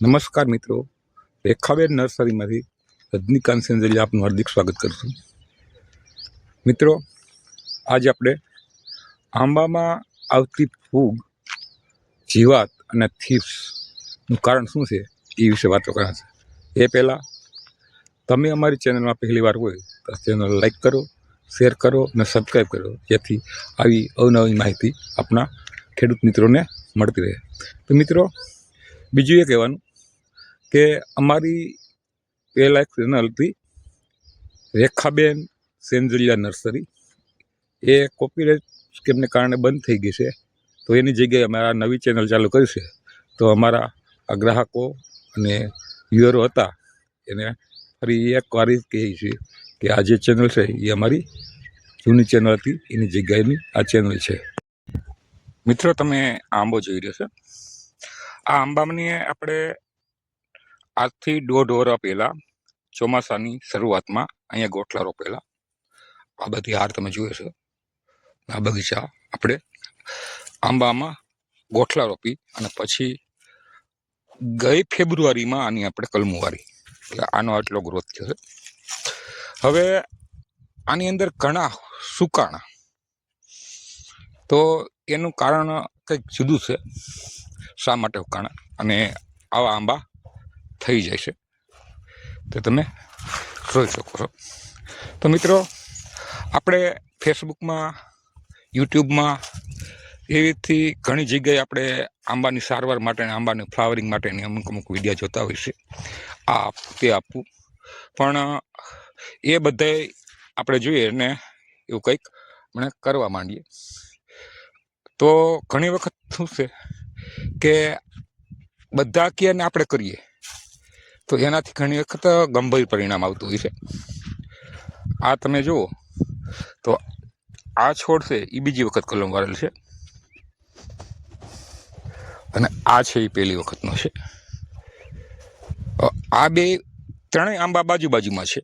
નમસ્કાર મિત્રો, રેખાબેન નર્સરીમાંથી રજનીકાંત સેંજલિયા આપનું હાર્દિક સ્વાગત કરું છું. મિત્રો, આજે આપણે આંબામાં આવતી ફૂગ, જીવાત અને થીપ્સનું કારણ શું છે એ વિશે વાતો કરવાના છે. એ પહેલાં તમે અમારી ચેનલમાં પહેલી વાર હોય તો ચેનલ લાઈક કરો, શેર કરો અને સબસ્ક્રાઈબ કરો, જેથી આવી અવનવી માહિતી આપણા ખેડૂત મિત્રોને મળતી રહે. તો મિત્રો, બીજું એ કહેવાનું કે અમારી પહેલાં એક ચેનલ હતી રેખાબેન સેંજલિયા નર્સરી, એ કોપીરાઇટ સ્કેમને કારણે બંધ થઈ ગઈ છે. તો એની જગ્યાએ અમારા નવી ચેનલ ચાલુ કરી છે. તો અમારા આ ગ્રાહકો અને વ્યુઅરો હતા એને ફરી એકવાર જ કહીએ છીએ કે આ જે ચેનલ છે એ અમારી જૂની ચેનલ હતી, એની જગ્યાએની આ ચેનલ છે. મિત્રો, તમે આંબો જોઈ રહ્યો છે. આ આંબાની આપણે આજથી 1.5 વર્ષ પહેલાં ચોમાસાની શરૂઆતમાં અહીંયા ગોઠલા રોપેલા. આ બધી હાર તમે જોયો છે. આ બગીચા આપણે આંબામાં ગોઠલા રોપી અને પછી ગઈ ફેબ્રુઆરીમાં આની આપણે કલમું વારી, એટલે આનો આટલો ગ્રોથ થયો છે. હવે આની અંદર ઘણા સુકાણા, તો એનું કારણ કંઈક જુદું છે. શા માટે સુકાણા અને આવા આંબા થઈ જાય છે તો તમે જોઈ શકો છો. તો મિત્રો, આપણે ફેસબુકમાં, યુટ્યુબમાં એવીથી ઘણી જગ્યાએ આપણે આંબાની સારવાર માટે, આંબાની ફ્લાવરિંગ માટેની અમુક વિડીયો જોતા હોય છે. આ આપવું તે આપવું, પણ એ બધાય આપણે જોઈએ ને એવું કંઈક મને કરવા માંડીએ તો ઘણી વખત શું છે કે બધા કહે ને આપણે કરીએ તો એનાથી ઘણી વખત ગંભીર પરિણામ આવતું હોય છે. આ તમે જુઓ તો આ છોડ છે એ બીજી વખત કલમ વાળેલ છે અને આ છે એ પહેલી વખતનો છે. આ બે ત્રણેય આંબા બાજુમાં છે,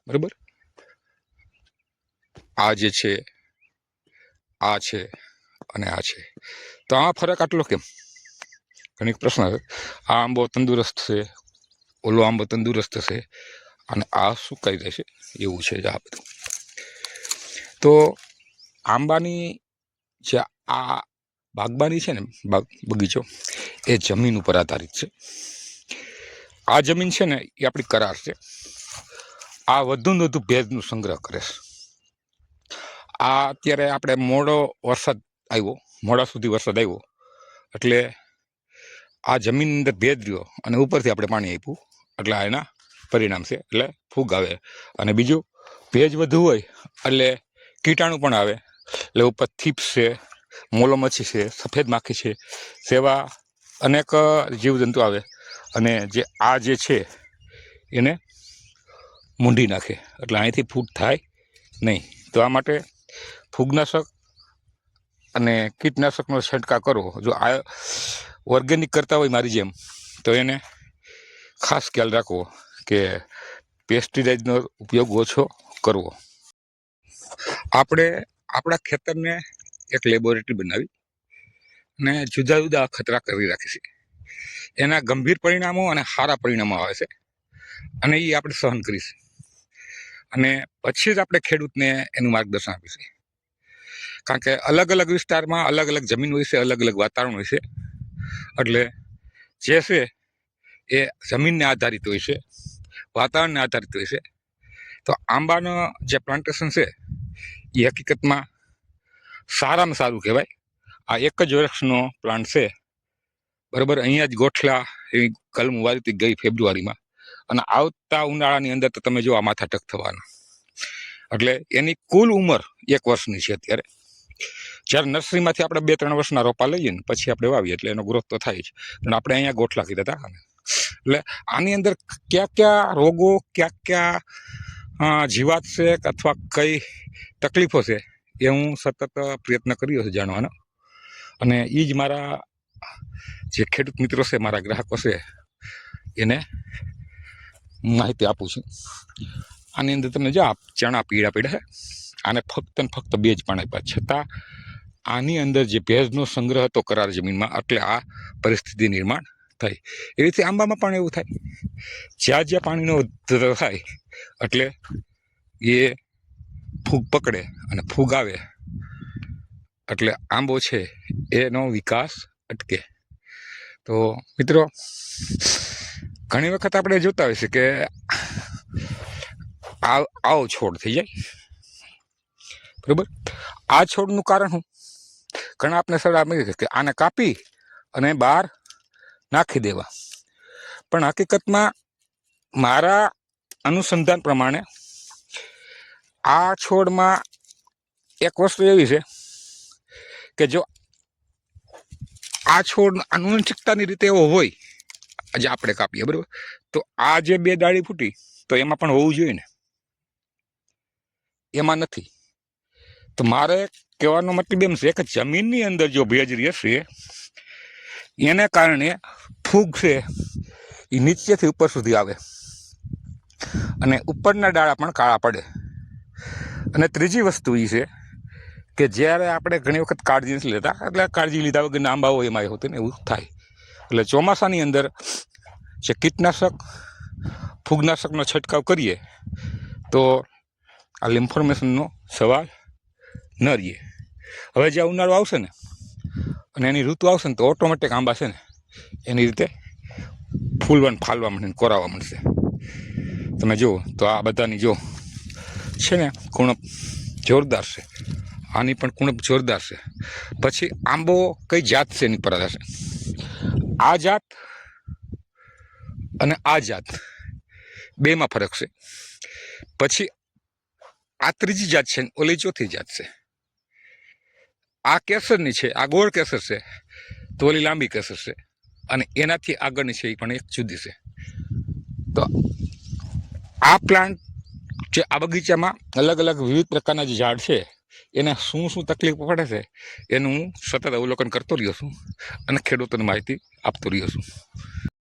બરાબર. આ જે છે, આ છે અને આ છે, તો આ ફરક આટલો કેમ? ઘણી પ્રશ્ન છે. આ આંબો તંદુરસ્ત છે, ઓલો આંબો તંદુરસ્ત છે અને આ સુકાઈ જાય છે, એવું છે આ બધું. તો આંબાની જે આ બાગબાની છે ને, બગીચો, એ જમીન ઉપર આધારિત છે. આ જમીન છે ને એ આપણી કરાર છે. આ વધુ ને વધુ ભેજનું સંગ્રહ કરે છે. આ અત્યારે આપણે મોડા સુધી વરસાદ આવ્યો એટલે આ જમીન અંદર ભેજ રહ્યો અને ઉપરથી આપણે પાણી આપ્યું એટલે આ એના પરિણામ છે. એટલે ફૂગ આવે, અને બીજું ભેજ વધુ હોય એટલે કીટાણુ પણ આવે, એટલે ઉપર થીપ્સ છે, મોલોમચ્છી છે, સફેદ માખી છે, સેવા અનેક જીવજંતુ આવે અને જે આ જે છે એને મૂંઢી નાખે, એટલે અહીંથી ફૂગ થાય નહીં. તો આ માટે ફૂગનાશક અને કીટનાશકનો છંટકાવ કરવો. જો આ ઓર્ગેનિક કરતા હોય મારી જેમ તો એને ખાસ ખ્યાલ રાખવો કે પેસ્ટિસાઇડનો ઉપયોગ ઓછો કરવો. આપણે આપણા ખેતરને એક લેબોરેટરી બનાવી અને જુદા જુદા ખતરા કરી રાખી છે. એના ગંભીર પરિણામો અને સારા પરિણામો આવે છે અને એ આપણે સહન કરીશું અને પછી જ આપણે ખેડૂતને એનું માર્ગદર્શન આપીશું. કારણ કે અલગ અલગ વિસ્તારમાં અલગ અલગ જમીન હોય છે, અલગ અલગ વાતાવરણ હોય છે, એટલે જે છે એ જમીનને આધારિત હોય છે, વાતાવરણને આધારિત હોય છે. તો આંબાનો જે પ્લાન્ટેશન છે એ હકીકતમાં સારામાં સારું કહેવાય. આ એક જ વર્ષનો પ્લાન્ટ છે, બરાબર. અહીંયા જ ગોઠલા એવી કલમ વાવી હતી ગઈ ફેબ્રુઆરીમાં, અને આવતા ઉનાળાની અંદર તો તમે જો આ માથા ટક થવાના. એટલે એની કુલ ઉંમર 1 વર્ષની છે અત્યારે. જ્યારે નર્સરીમાંથી આપણે 2-3 વર્ષના રોપા લઈએ ને પછી આપણે વાવીએ એટલે એનો ગ્રોથ તો થાય જ, પણ આપણે અહીંયા ગોઠલા કીધા હતા. એટલે આની અંદર કયા કયા રોગો, કયા જીવાત છે અથવા કઈ તકલીફો છે એ હું સતત પ્રયત્ન કર્યો છે જાણવાનો, અને એ જ મારા જે ખેડૂત મિત્રો છે, મારા ગ્રાહકો છે, એને માહિતી આપું છું. આની અંદર તમે જો ચણા પીળા છે, આને ફક્ત ને ફક્ત 2 જ પાણી આપ્યા, છતાં આની અંદર જે ભેજનો સંગ્રહ હતો કરાર જમીનમાં, એટલે આ પરિસ્થિતિ નિર્માણ થાય એવી રીતે આંબામાં પણ એવું થાય. જ્યાં જ્યાં પાણીનો વધારો થાય એટલે એ ફૂગ પકડે અને ફૂગ આવે એટલે આંબો છે એનો વિકાસ અટકે. તો મિત્રો ઘણી વખત આપણે જોતા હોય છે કે આવો છોડ થઈ જાય, બરાબર. આ છોડનું કારણ શું? ઘણા આપણે સલાહ મળી છે કે આને કાપી અને બહાર નાખી દેવા, પણ હકીકતમાં મારા અનુસંધાન પ્રમાણે આ છોડમાં એક વસ્તુ એવી છે કે જો આ છોડ આનુવંશિકતાની રીતે એવો હોય, આજે આપણે કાપીએ બરાબર, તો આ જે 2 ડાળી ફૂટી તો એમાં પણ હોવું જોઈએ ને, એમાં નથી. તો મારે કહેવાનો મતલબ એમ છે કે જમીનની અંદર જો ભેજ રહેશે એને કારણે ફૂગ છે એ નીચેથી ઉપર સુધી આવે અને ઉપરના ડાળા પણ કાળા પડે. અને ત્રીજી વસ્તુ એ છે કે જ્યારે આપણે ઘણી વખત કાળજી નથી લેતા, એટલે કાળજી લીધા વગર આંબા હોય એમાં હોતું ને એવું થાય. એટલે ચોમાસાની અંદર જે કીટનાશક ફૂગનાશકનો છંટકાવ કરીએ તો આ ઇન્ફોર્મેશનનો સવાલ ન રહીએ. હવે જ્યાં ઉનાળો આવશે ને અને એની ઋતુ આવશે ને તો ઓટોમેટિક આંબા છે ને એની રીતે ફૂલવા ફાલવા માંડે, કોરાવા માંડશે. તમે જુઓ તો આ બધાની જો છે ને કુણપ જોરદાર છે, આની પણ કુણપ જોરદાર છે. પછી આંબો કઈ જાત છે એની પર આધાર છે. આ જાત અને આ જાત બેમાં ફરક છે. પછી આ ત્રીજી જાત છે, ઓલી ચોથી જાત છે. આ કેસરની છે, આ ગોળ કેસર છે, તો ઓલી લાંબી કેસર છે, અને એનાથી આગળની છે એ પણ એક જુદી છે. તો આ પ્લાન્ટ જે આ બગીચામાં અલગ અલગ વિવિધ પ્રકારના જે ઝાડ છે એને શું શું તકલીફ પડે છે એનું હું સતત અવલોકન કરતો રહ્યો છું અને ખેડૂતોને માહિતી આપતો રહ્યો છું.